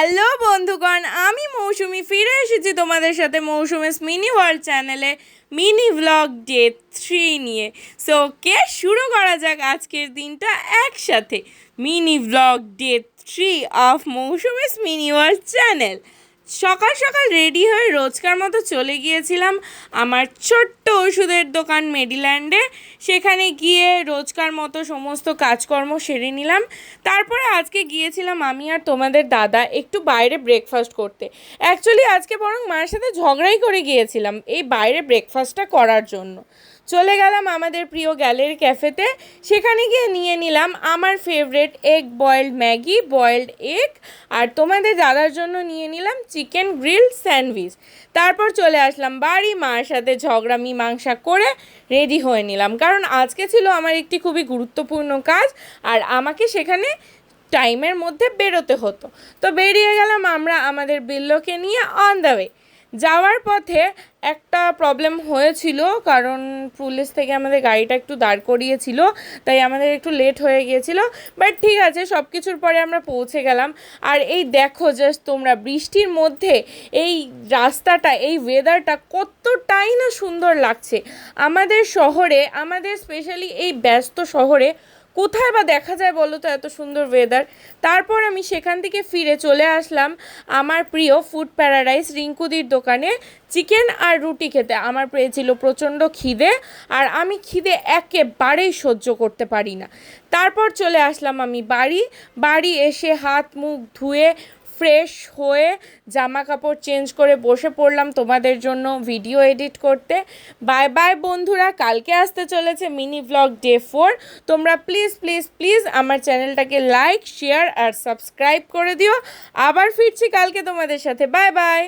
Hello বন্ধুগণ, আমি মৌসুমি ফিরে এসেছি তোমাদের সাথে মৌসুমিস মিনি ওয়ার্ল্ড চ্যানেলে মিনি ভ্লগ ডে 3 নিয়ে। সো শুরু করা যাক আজকের দিনটা একসাথে। Mini vlog day 3 of Mousumi's mini world channel. সকাল সকাল রেডি হয়ে রোজকার মতো চলে গিয়েছিলাম আমার ছোট্ট ওষুধের দোকান মেডিল্যান্ডে। সেখানে গিয়ে রোজকার মতো সমস্ত কাজকর্ম সেরে নিলাম। তারপরে আজকে গিয়েছিলাম আমি আর তোমাদের দাদা একটু বাইরে ব্রেকফাস্ট করতে। অ্যাকচুয়ালি আজকে বরং মায়ের সাথে ঝগড়াই করে গিয়েছিলাম এই বাইরে ব্রেকফাস্টটা করার জন্য। চলে গেলাম আমাদের প্রিয় গ্যালারি ক্যাফেতে। সেখানে গিয়ে নিয়ে নিলাম আমার favourite egg boiled Maggi, boiled egg, আর তোমাদের দাদার জন্য নিয়ে নিলাম চিকেন গ্রিল স্যান্ডউইচ। তারপর চলে আসলাম বাড়ি, মায়ের সাথে ঝগড়া মীমাংসা করে রেডি হয়ে নিলাম, কারণ আজকে ছিল আমার একটি খুবই গুরুত্বপূর্ণ কাজ আর আমাকে সেখানে টাইমের মধ্যে বেরোতে হতো। তো বেরিয়ে গেলাম আমরা আমাদের বিল্লোকে নিয়ে অন দ্য ওয়ে। যাওয়ার পথে একটা প্রবলেম হয়েছিল, কারণ পুলিশ থেকে আমাদের গাড়িটা একটু দাঁড় করিয়েছিল, তাই আমাদের একটু লেট হয়ে গিয়েছিল। বাট ঠিক আছে, সব কিছুর পরে আমরা পৌঁছে গেলাম। আর এই দেখো জাস্ট তোমরা, বৃষ্টির মধ্যে এই রাস্তাটা, এই ওয়েদারটা কতটাই না সুন্দর লাগছে। আমাদের শহরে, আমাদের স্পেশালি এই ব্যস্ত শহরে কোথায় বা দেখা যায় বলো তো এত সুন্দর ওয়েদার। তারপর আমি সেখান থেকে ফিরে চলে আসলাম আমার প্রিয় ফুড প্যারাডাইস রিঙ্কুদির দোকানে চিকেন আর রুটি খেতে। আমার পেয়েছিল প্রচণ্ড খিদে, আর আমি খিদে একেবারেই সহ্য করতে পারি না। তারপর চলে আসলাম আমি বাড়ি এসে হাত মুখ ধুয়ে ফ্রেশ হয়ে জামা কাপড় চেঞ্জ করে বসে পড়লাম তোমাদের জন্য ভিডিও এডিট করতে। বাই বাই বন্ধুরা, কালকে আসতে চলেছে মিনি ভ্লগ ডে 4। তোমরা প্লিজ প্লিজ প্লিজ আমার চ্যানেলটাকে লাইক, শেয়ার আর সাবস্ক্রাইব করে দিও। আবার ফিরছি কালকে তোমাদের সাথে। Bye bye.